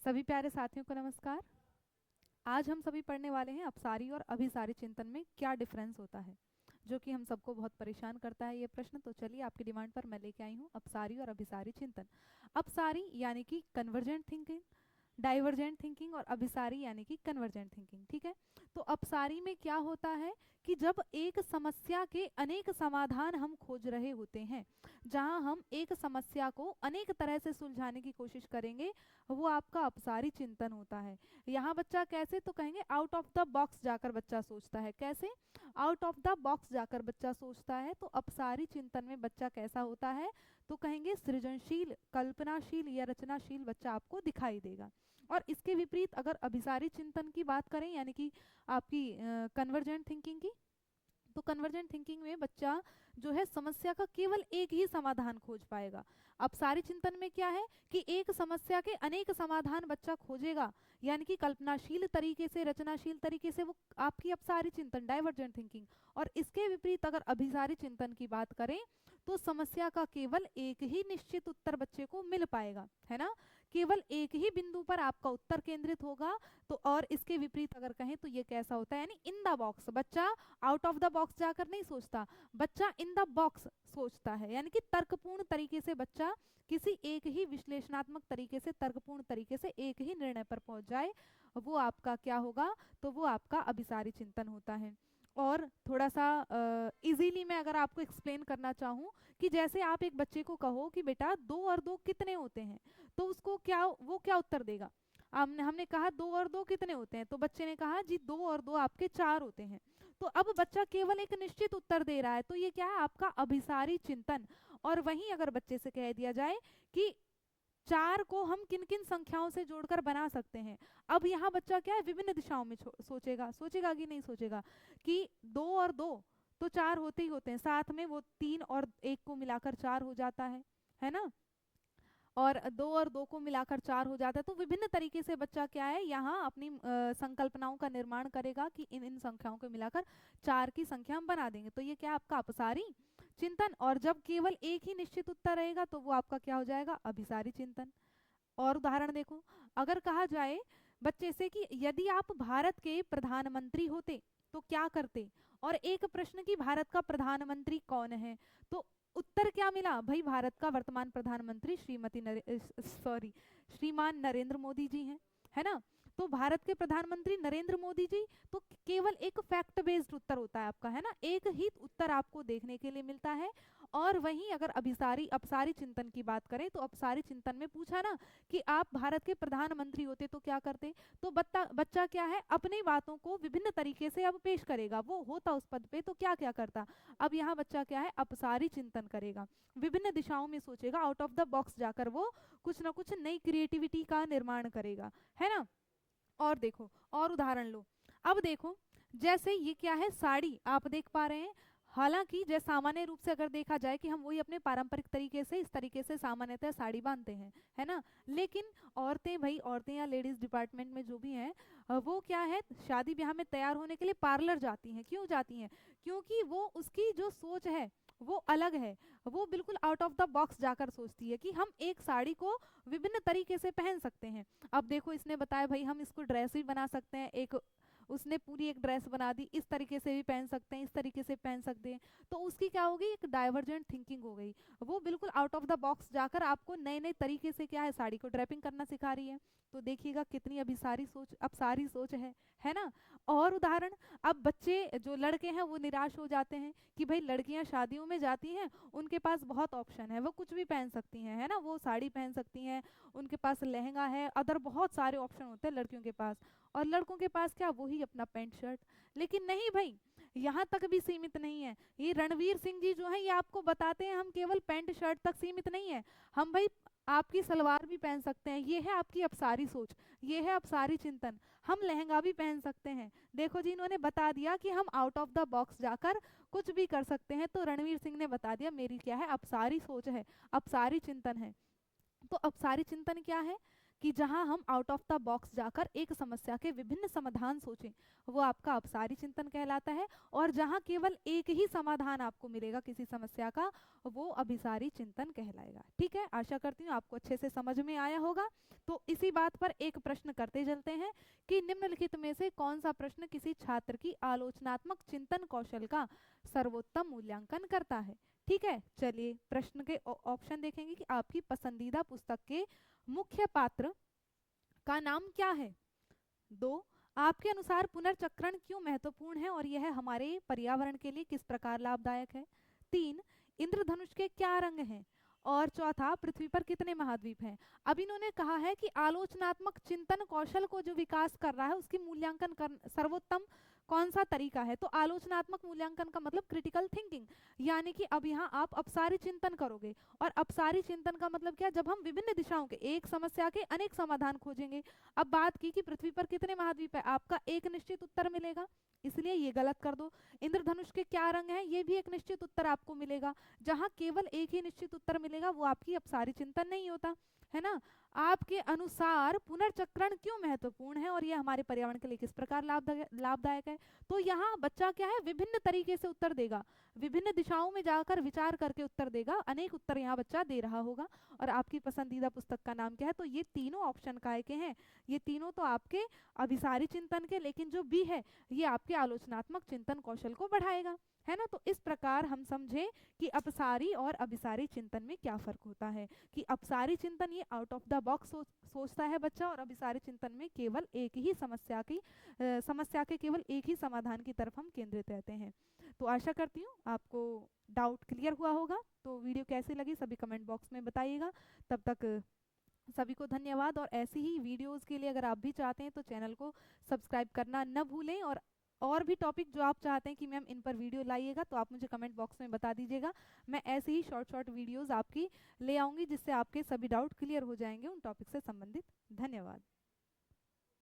सभी प्यारे साथियों को नमस्कार। आज हम सभी पढ़ने वाले हैं अपसारी और अभिसारी चिंतन में क्या डिफरेंस होता है, जो कि हम सबको बहुत परेशान करता है ये प्रश्न। तो चलिए आपकी डिमांड पर मैं लेके आई हूँ अपसारी और अभिसारी चिंतन। अपसारी यानी कि कन्वर्जेंट थिंकिंग, डाइवर्जेंट थिंकिंग, और अभिसारी यानी कि कन्वर्जेंट थिंकिंग। ठीक है, तो अपसारी में क्या होता है कि जब एक समस्या के अनेक समाधान हम खोज रहे होते हैं, जहां हम एक समस्या को अनेक तरह से सुलझाने की कोशिश करेंगे, वो आपका अपसारी चिंतन होता है। यहाँ बच्चा कैसे, तो कहेंगे आउट ऑफ द बॉक्स जाकर बच्चा सोचता है। कैसे आउट ऑफ द बॉक्स जाकर बच्चा सोचता है? तो अपसारी चिंतन में बच्चा कैसा होता है, तो कहेंगे सृजनशील, कल्पनाशील या रचनाशील बच्चा आपको दिखाई देगा। और इसके विपरीत अगर अभिसारी चिंतन की बात करें, यानी कि आपकी कन्वर्जेंट थिंकिंग की, तो कन्वर्जेंट थिंकिंग में बच्चा जो है समस्या का केवल एक ही समाधान खोज पाएगा। अपसारी चिंतन में क्या है कि एक समस्या के अनेक समाधान बच्चा खोजेगा, यानी कि कल्पनाशील तरीके से, रचनाशील तरीके से, वो आपकी अपसारी चिंतन, डाइवर्जेंट थिंकिंग। और इसके विपरीत अगर अभिसारी चिंतन की बात करें, तो समस्या का केवल एक ही निश्चित उत्तर बच्चे को मिल पाएगा, है ना। केवल एक ही बिंदु पर आपका उत्तर केंद्रित होगा। तो और इसके विपरीत अगर कहें तो ये कैसा होता है, यानी इन द बॉक्स। बच्चा आउट ऑफ द बॉक्स जाकर नहीं सोचता, बच्चा इन द बॉक्स सोचता है, यानी कि तर्कपूर्ण तरीके से बच्चा किसी एक ही विश्लेषणात्मक तरीके से, तर्कपूर्ण तरीके से एक ही निर्णय पर पहुंच जाए, वो आपका क्या होगा, तो वो आपका अभिसारी चिंतन होता है। और थोड़ा सा इजीली मैं अगर आपको एक्सप्लेन करना चाहूँ, कि जैसे आप एक बच्चे को कहो कि बेटा 2 और 2 कितने होते हैं, तो उसको क्या, वो क्या उत्तर देगा। हमने कहा 2 और 2 कितने होते हैं, तो बच्चे ने कहा जी 2 और 2 आपके 4 होते हैं। तो अब बच्चा केवल एक निश्चित उत्तर दे रहा है, तो ये क्या है, आपका अभिसारी चिंतन। और वहीं अगर बच्चे से कह दिया जाए कि 4 को हम किन किन संख्याओं से जोड़कर बना सकते हैं, अब यहाँ बच्चा क्या है, विभिन्न दिशाओं में सोचेगा। सोचेगा कि नहीं सोचेगा, कि 2 और 2 तो 4 होते ही होते हैं, साथ में वो 3 और 1 को मिलाकर 4 हो जाता है ना। और 2 और 2 को मिलाकर 4 हो जाता है। तो विभिन्न तरीके से बच्चा क्या है, यहाँ अपनी संकल्पनाओं का निर्माण करेगा कि इन इन संख्याओं को मिलाकर 4 की संख्या हम बना देंगे। तो ये क्या आपका अपसारी चिंतन। और जब केवल एक ही निश्चित उत्तर रहेगा, तो वो आपका क्या हो जाएगा, अभिसारी चिंतन। और उदाहरण देखो, अगर कहा जाए बच्चे से कि यदि आप भारत के प्रधानमंत्री होते तो क्या करते, और एक प्रश्न की भारत का प्रधानमंत्री कौन है, तो उत्तर क्या मिला भाई, भारत का वर्तमान प्रधानमंत्री श्रीमान नरेंद्र मोदी जी हैं, है ना। तो भारत के प्रधानमंत्री नरेंद्र मोदी जी, तो केवल एक फैक्ट बेस्ड उत्तर होता है आपका, है ना, एक ही उत्तर आपको देखने के लिए मिलता है। और वहीं अगर अभिसारी अपसारी चिंतन की बात करें, तो अपसारी चिंतन में पूछा ना कि आप भारत के प्रधानमंत्री होते तो क्या करते, तो बच्चा क्या है, अपनी बातों को विभिन्न तरीके से अब पेश करेगा। वो होता उस पद पे तो क्या क्या करता, अब यहाँ बच्चा क्या है, अपसारी चिंतन करेगा, विभिन्न दिशाओं में सोचेगा, आउट ऑफ द बॉक्स जाकर वो कुछ ना कुछ नई क्रिएटिविटी का निर्माण करेगा, है ना। और देखो, और उदाहरण लो। अब देखो, जैसे ये क्या है, साड़ी आप देख पा रहे हैं। हालांकि जैसे सामान्य रूप से अगर देखा जाए कि हम वही अपने पारंपरिक तरीके से, इस तरीके से सामान्यतः साड़ी बांधते हैं, है ना। लेकिन औरतें, भाई औरतें या लेडीज डिपार्टमेंट में जो भी हैं, वो क्या है, शादी ब्याह में तैयार होने के लिए पार्लर जाती हैं। क्यों जाती हैं, क्योंकि वो उसकी जो सोच है वो अलग है। वो बिल्कुल आउट ऑफ द बॉक्स जाकर सोचती है कि हम एक साड़ी को विभिन्न तरीके से पहन सकते हैं। अब देखो, इसने बताया भाई हम इसको ड्रेस भी बना सकते हैं, एक उसने पूरी एक ड्रेस बना दी, इस तरीके से भी पहन सकते हैं, इस तरीके से पहन सकते हैं। तो उसकी क्या होगी, एक डाइवर्जेंट थिंकिंग हो गई। वो बिल्कुल आउट ऑफ द बॉक्स जाकर आपको नए नए तरीके से क्या है, साड़ी को ड्रेपिंग करना सिखा रही है। तो देखिएगा कितनी अभिसारी सोच, अपसारी सोच है ना। और उदाहरण, अब बच्चे जो लड़के हैं वो निराश हो जाते हैं कि भाई लड़कियां शादियों में जाती हैं, उनके पास बहुत ऑप्शन है, वो कुछ भी पहन सकती हैं, है ना, वो साड़ी पहन सकती हैं, उनके पास लहंगा है, अदर बहुत सारे ऑप्शन होते हैं लड़कियों के पास। और लड़कों के पास क्या, वही अपना पैंट शर्ट। लेकिन नहीं भाई, यहाँ तक भी सीमित नहीं है। ये रणवीर सिंह जी जो है, ये आपको बताते हैं हम केवल पैंट शर्ट तक सीमित नहीं है, हम भाई आपकी सलवार भी पहन सकते हैं। ये है आपकी अपसारी सोच, ये है अपसारी चिंतन। हम लहंगा भी पहन सकते हैं। देखो जी, इन्होंने बता दिया कि हम आउट ऑफ द बॉक्स जाकर कुछ भी कर सकते हैं। तो रणवीर सिंह ने बता दिया मेरी क्या है, अपसारी सोच है, अपसारी चिंतन है। तो अपसारी चिंतन क्या है कि जहां हम आउट ऑफ द बॉक्स जाकर एक समस्या के विभिन्न समाधान सोचें, वो आपका अपसारी चिंतन कहलाता है। और जहां केवल एक ही समाधान आपको मिलेगा किसी समस्या का, वो अभिसारी चिंतन कहलाएगा। ठीक है, आशा करती हूँ आपको अच्छे से समझ में आया होगा। तो इसी बात पर एक प्रश्न करते चलते हैं कि निम्नलिखित में से कौन सा प्रश्न किसी छात्र की आलोचनात्मक चिंतन कौशल का सर्वोत्तम मूल्यांकन करता है। ठीक है, चलिए प्रश्न के ऑप्शन देखेंगे कि आपकी पसंदीदा पुस्तक के मुख्य पात्र का नाम क्या है। 2, आपके अनुसार पुनर्चक्रण क्यों महत्वपूर्ण है और यह हमारे पर्यावरण के लिए किस प्रकार लाभदायक है। 3, इंद्रधनुष के क्या रंग हैं। और चौथा, पृथ्वी पर कितने महाद्वीप हैं। अब इन्होंने कहा है कि आलोचनात्मक चिंतन कौशल को जो विकास कर रहा है उसकी मूल्यांकन कर सर्वोत्तम कौन सा तरीका है। तो आलोचनात्मक मूल्यांकन का मतलब क्रिटिकल थिंकिंग, यानी कि अब यहाँ आप अपसारी चिंतन करोगे। और अपसारी चिंतन का मतलब क्या, जब हम विभिन्न दिशाओं के एक समस्या के अनेक समाधान खोजेंगे। अब बात की कि पृथ्वी पर कितने महाद्वीप है, आपका एक निश्चित उत्तर मिलेगा, इसलिए ये गलत कर दो। इंद्रधनुष के क्या रंग हैं, ये भी एक निश्चित उत्तर आपको मिलेगा। जहां केवल एक ही निश्चित उत्तर मिलेगा वो आपकी अपसारी चिंतन नहीं होता है ना। आपके अनुसार पुनर्चक्रण क्यों महत्वपूर्ण है और यह हमारे पर्यावरण के लिए किस प्रकार लाभदायक है। तो यहाँ बच्चा क्या है, विभिन्न तरीके से उत्तर देगा, विभिन्न दिशाओं में जाकर विचार करके उत्तर देगा, अनेक उत्तर यहाँ बच्चा दे रहा होगा। और आपकी पसंदीदा पुस्तक का नाम क्या है, तो ये तीनों ऑप्शन काय के हैं, ये तीनों तो आपके अभिसारी चिंतन के, लेकिन जो बी है ये आपके आलोचनात्मक चिंतन कौशल को बढ़ाएगा, है ना। तो इस प्रकार हम समझे कि अपसारी और अभिसारी चिंतन में क्या फर्क होता है, कि अपसारी चिंतन ये आउट ऑफ द बॉक्स सोचता है बच्चा, और अभिसारी चिंतन में केवल एक ही समस्या के केवल एक ही समाधान की तरफ हम केंद्रित रहते हैं। तो आशा करती हूँ आपको डाउट क्लियर हुआ होगा। तो वीडियो कैसी लगी सभी कमेंट बॉक्स में बताइएगा। तब तक सभी को धन्यवाद। और ऐसी ही वीडियोस के लिए अगर आप भी चाहते हैं तो चैनल को सब्सक्राइब करना न भूलें। और भी टॉपिक जो आप चाहते हैं कि मैम इन पर वीडियो लाइएगा तो आप मुझे कमेंट बॉक्स में बता दीजिएगा। मैं ऐसे ही शॉर्ट वीडियोस आपकी ले आऊँगी जिससे आपके सभी डाउट क्लियर हो जाएंगे उन टॉपिक से संबंधित।